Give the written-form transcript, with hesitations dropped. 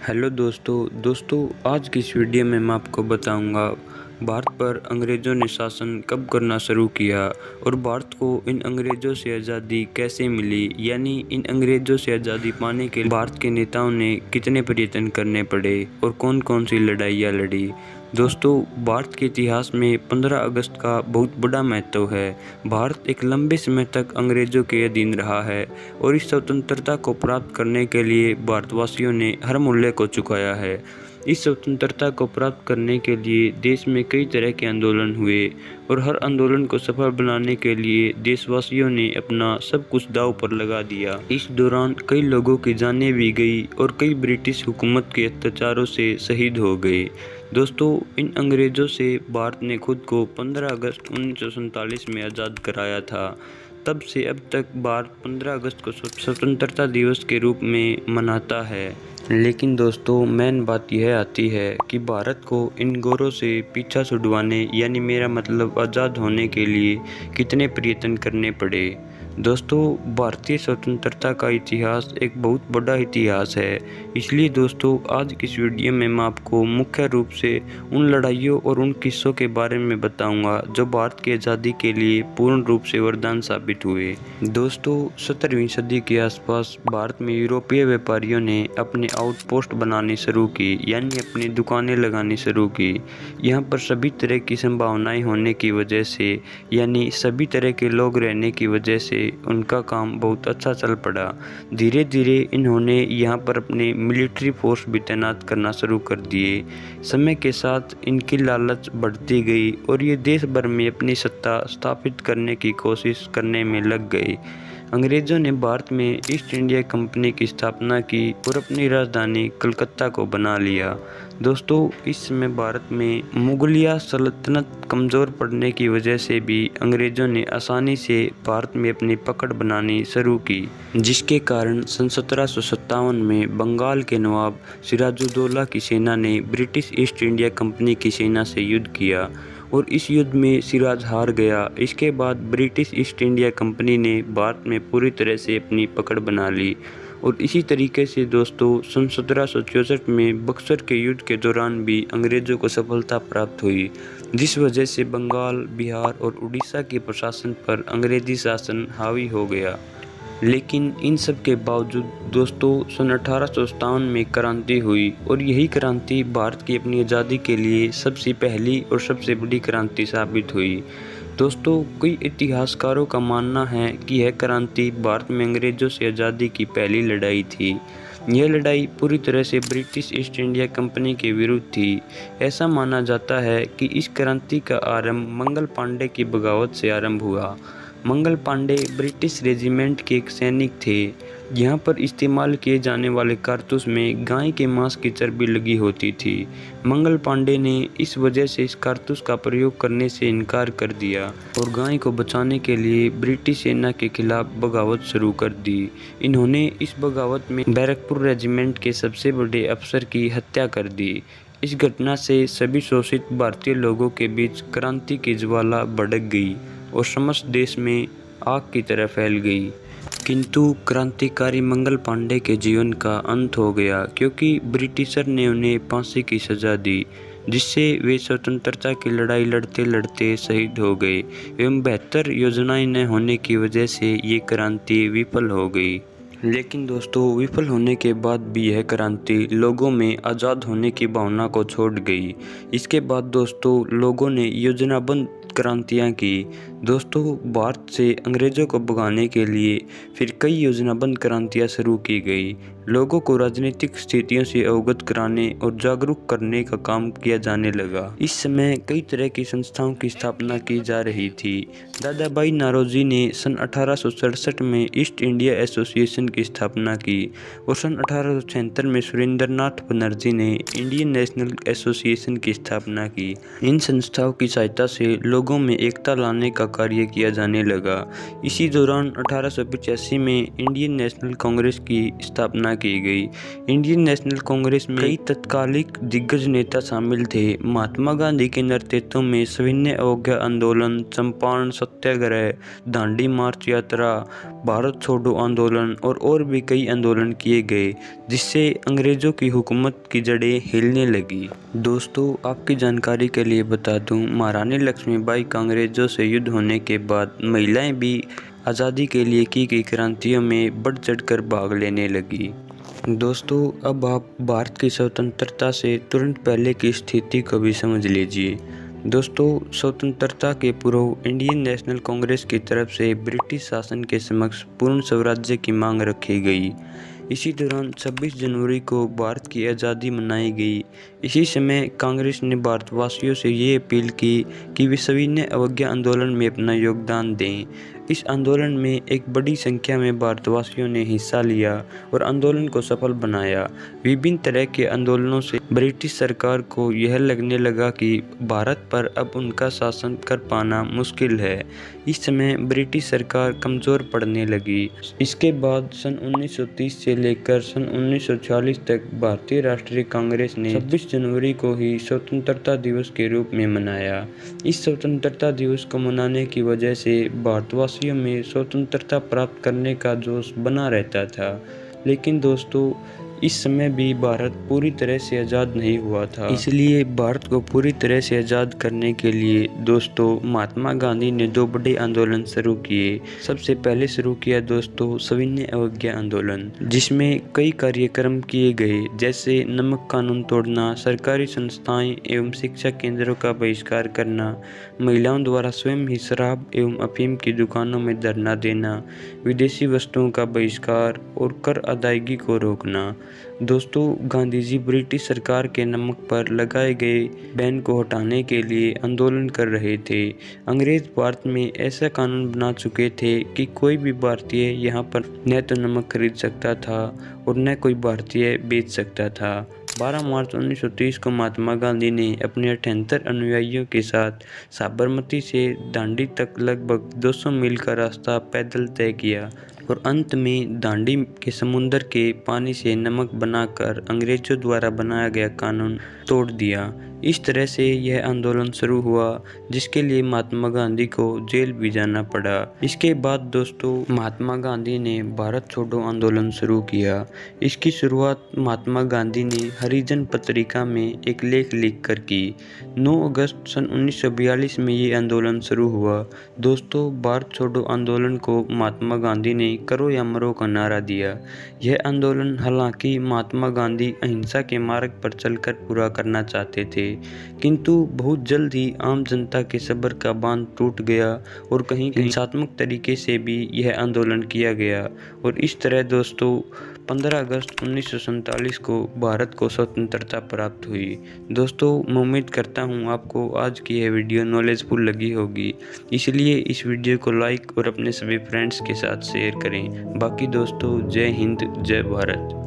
Hello दोस्तों आज की इस वीडियो में मैं आपको बताऊंगा भारत पर अंग्रेज़ों ने शासन कब करना शुरू किया और भारत को इन अंग्रेज़ों से आज़ादी कैसे मिली। यानी इन अंग्रेज़ों से आज़ादी पाने के लिए भारत के नेताओं ने कितने प्रयत्न करने पड़े और कौन कौन सी लड़ाइयाँ लड़ी। दोस्तों, भारत के इतिहास में 15 अगस्त का बहुत बड़ा महत्व है। भारत एक लंबे समय तक अंग्रेज़ों के अधीन रहा है और इस स्वतंत्रता को प्राप्त करने के लिए भारतवासियों ने हर मूल्य को चुकाया है। इस स्वतंत्रता को प्राप्त करने के लिए देश में कई तरह के आंदोलन हुए और हर आंदोलन को सफल बनाने के लिए देशवासियों ने अपना सब कुछ दांव पर लगा दिया। इस दौरान कई लोगों की जानें भी गई और कई ब्रिटिश हुकूमत के अत्याचारों से शहीद हो गए। दोस्तों, इन अंग्रेज़ों से भारत ने खुद को 15 अगस्त 1947 में आज़ाद कराया था। तब से अब तक भारत 15 अगस्त को स्वतंत्रता दिवस के रूप में मनाता है। लेकिन दोस्तों, मेन बात यह आती है कि भारत को इन गौरवों से पीछा छुड़वाने यानी मेरा मतलब आज़ाद होने के लिए कितने प्रयत्न करने पड़े। दोस्तों, भारतीय स्वतंत्रता का इतिहास एक बहुत बड़ा इतिहास है। इसलिए दोस्तों, आज की इस वीडियो में मैं आपको मुख्य रूप से उन लड़ाइयों और उन किस्सों के बारे में बताऊंगा जो भारत की आज़ादी के लिए पूर्ण रूप से वरदान साबित हुए। दोस्तों, 17वीं सदी के आसपास भारत में यूरोपीय व्यापारियों ने अपने आउटपोस्ट बनानी शुरू की, यानी अपनी दुकानें लगानी शुरू की। यहाँ पर सभी तरह की संभावनाएं होने की वजह से, यानी सभी तरह के लोग रहने की वजह से उनका काम बहुत अच्छा चल पड़ा। धीरे धीरे इन्होंने यहाँ पर अपने मिलिट्री फोर्स भी तैनात करना शुरू कर दिए। समय के साथ इनकी लालच बढ़ती गई और ये देश भर में अपनी सत्ता स्थापित करने की कोशिश करने में लग गए। अंग्रेज़ों ने भारत में ईस्ट इंडिया कंपनी की स्थापना की और अपनी राजधानी कलकत्ता को बना लिया। दोस्तों, इस समय भारत में मुगलिया सल्तनत कमज़ोर पड़ने की वजह से भी अंग्रेज़ों ने आसानी से भारत में अपनी पकड़ बनानी शुरू की, जिसके कारण सन 1757 में बंगाल के नवाब सिराजुद्दौला की सेना ने ब्रिटिश ईस्ट इंडिया कंपनी की सेना से युद्ध किया और इस युद्ध में सिराज हार गया। इसके बाद ब्रिटिश ईस्ट इंडिया कंपनी ने भारत में पूरी तरह से अपनी पकड़ बना ली और इसी तरीके से दोस्तों सन 1764 में बक्सर के युद्ध के दौरान भी अंग्रेज़ों को सफलता प्राप्त हुई, जिस वजह से बंगाल, बिहार और उड़ीसा के प्रशासन पर अंग्रेज़ी शासन हावी हो गया। लेकिन इन सब के बावजूद दोस्तों सन 1857 में क्रांति हुई और यही क्रांति भारत की अपनी आज़ादी के लिए सबसे पहली और सबसे बड़ी क्रांति साबित हुई। दोस्तों, कई इतिहासकारों का मानना है कि यह क्रांति भारत में अंग्रेज़ों से आज़ादी की पहली लड़ाई थी। यह लड़ाई पूरी तरह से ब्रिटिश ईस्ट इंडिया कंपनी के विरुद्ध थी। ऐसा माना जाता है कि इस क्रांति का आरंभ मंगल पांडे की बगावत से आरंभ हुआ। मंगल पांडे ब्रिटिश रेजिमेंट के एक सैनिक थे। यहाँ पर इस्तेमाल किए जाने वाले कारतूस में गाय के मांस की चर्बी लगी होती थी। मंगल पांडे ने इस वजह से इस कारतूस का प्रयोग करने से इनकार कर दिया और गाय को बचाने के लिए ब्रिटिश सेना के खिलाफ बगावत शुरू कर दी। इन्होंने इस बगावत में बैरकपुर रेजिमेंट के सबसे बड़े अफसर की हत्या कर दी। इस घटना से सभी शोषित भारतीय लोगों के बीच क्रांति की ज्वाला भड़क गई और समस्त देश में आग की तरह फैल गई। किंतु क्रांतिकारी मंगल पांडे के जीवन का अंत हो गया क्योंकि ब्रिटिशर ने उन्हें फांसी की सज़ा दी, जिससे वे स्वतंत्रता की लड़ाई लड़ते लड़ते शहीद हो गए एवं बेहतर योजनाएं न होने की वजह से ये क्रांति विफल हो गई। लेकिन दोस्तों, विफल होने के बाद भी यह क्रांति लोगों में आज़ाद होने की भावना को छोड़ गई। इसके बाद दोस्तों लोगों ने योजनाबद्ध क्रांतियाँ की। दोस्तों, भारत से अंग्रेज़ों को भगाने के लिए फिर कई योजनाबद्ध क्रांतियाँ शुरू की गई। लोगों को राजनीतिक स्थितियों से अवगत कराने और जागरूक करने का काम किया जाने लगा। इस समय कई तरह की संस्थाओं की स्थापना की जा रही थी। दादा भाई नौरोजी ने सन 1867 में ईस्ट इंडिया एसोसिएशन की स्थापना की और सन 1876 में सुरेंद्रनाथ बनर्जी ने इंडियन नेशनल एसोसिएशन की स्थापना की। इन संस्थाओं की सहायता से लोगों में एकता लाने का कार्य किया जाने लगा। इसी दौरान 1885 में इंडियन नेशनल कांग्रेस की स्थापना की गई। इंडियन नेशनल कांग्रेस में कई तत्कालिक दिग्गज नेता शामिल थे। महात्मा गांधी के नेतृत्व में सविनय अवज्ञा आंदोलन, चंपारण सत्याग्रह, दांडी मार्च यात्रा, भारत छोड़ो आंदोलन और भी कई आंदोलन किए गए, जिससे अंग्रेजों की हुकूमत की जड़ें हिलने लगी। दोस्तों, आपकी जानकारी के लिए बता दूं, महारानी लक्ष्मीबाई का अंग्रेजों से युद्ध होने के बाद महिलाएं भी आज़ादी के लिए की गई क्रांतियों में बढ़ चढ़कर भाग लेने लगी। दोस्तों, अब आप भारत की स्वतंत्रता से तुरंत पहले की स्थिति को भी समझ लीजिए। दोस्तों, स्वतंत्रता के पूर्व इंडियन नेशनल कांग्रेस की तरफ से ब्रिटिश शासन के समक्ष पूर्ण स्वराज्य की मांग रखी गई। इसी दौरान 26 जनवरी को भारत की आज़ादी मनाई गई। इसी समय कांग्रेस ने भारतवासियों से ये अपील की कि वे सविनय अवज्ञा आंदोलन में अपना योगदान दें। इस आंदोलन में एक बड़ी संख्या में भारतवासियों ने हिस्सा लिया और आंदोलन को सफल बनाया। विभिन्न तरह के आंदोलनों से ब्रिटिश सरकार को यह लगने लगा कि भारत पर अब उनका शासन कर पाना मुश्किल है। इस समय ब्रिटिश सरकार कमज़ोर पड़ने लगी। इसके बाद सन 1930 से लेकर सन 1940 तक भारतीय राष्ट्रीय कांग्रेस ने 26 जनवरी को ही स्वतंत्रता दिवस के रूप में मनाया। इस स्वतंत्रता दिवस को मनाने की वजह से भारतवासियों में स्वतंत्रता प्राप्त करने का जोश बना रहता था। लेकिन दोस्तों, इस समय भी भारत पूरी तरह से आज़ाद नहीं हुआ था। इसलिए भारत को पूरी तरह से आज़ाद करने के लिए दोस्तों महात्मा गांधी ने दो बड़े आंदोलन शुरू किए। सबसे पहले शुरू किया दोस्तों सविनय अवज्ञा आंदोलन, जिसमें कई कार्यक्रम किए गए, जैसे नमक कानून तोड़ना, सरकारी संस्थाएं एवं शिक्षा केंद्रों का बहिष्कार करना, महिलाओं द्वारा स्वयं ही शराब एवं अफीम की दुकानों में धरना देना, विदेशी वस्तुओं का बहिष्कार और कर अदायगी को रोकना। दोस्तों, गांधी जी ब्रिटिश सरकार के नमक पर लगाए गए बैन को हटाने के लिए आंदोलन कर रहे थे। अंग्रेज भारत में ऐसा कानून बना चुके थे कि कोई भी भारतीय यहाँ पर न तो नमक खरीद सकता था और न कोई भारतीय बेच सकता था। 12 मार्च 1930 को महात्मा गांधी ने अपने 78 अनुयायियों के साथ साबरमती से दांडी तक लगभग 200 मील का रास्ता पैदल तय किया और अंत में दांडी के समुद्र के पानी से नमक बनाकर अंग्रेजों द्वारा बनाया गया कानून तोड़ दिया। इस तरह से यह आंदोलन शुरू हुआ, जिसके लिए महात्मा गांधी को जेल भी जाना पड़ा। इसके बाद दोस्तों महात्मा गांधी ने भारत छोड़ो आंदोलन शुरू किया। इसकी शुरुआत महात्मा गांधी ने हरिजन पत्रिका में एक लेख लिखकर की। 9 अगस्त सन 1942 में ये आंदोलन शुरू हुआ। दोस्तों, भारत छोड़ो आंदोलन को महात्मा गांधी ने करो या मरो का नारा दिया। यह आंदोलन हालांकि महात्मा गांधी अहिंसा के मार्ग पर चलकर पूरा करना चाहते थे, किंतु बहुत जल्द ही आम जनता के सब्र का बांध टूट गया और कहीं हिंसात्मक तरीके से भी यह आंदोलन किया गया। और इस तरह दोस्तों 15 अगस्त 1947 को भारत को स्वतंत्रता प्राप्त हुई। दोस्तों, मैं उम्मीद करता हूँ आपको आज की यह वीडियो नॉलेजफुल लगी होगी, इसलिए इस वीडियो को लाइक और अपने सभी फ्रेंड्स के साथ शेयर करें। बाकी दोस्तों, जय हिंद, जय भारत।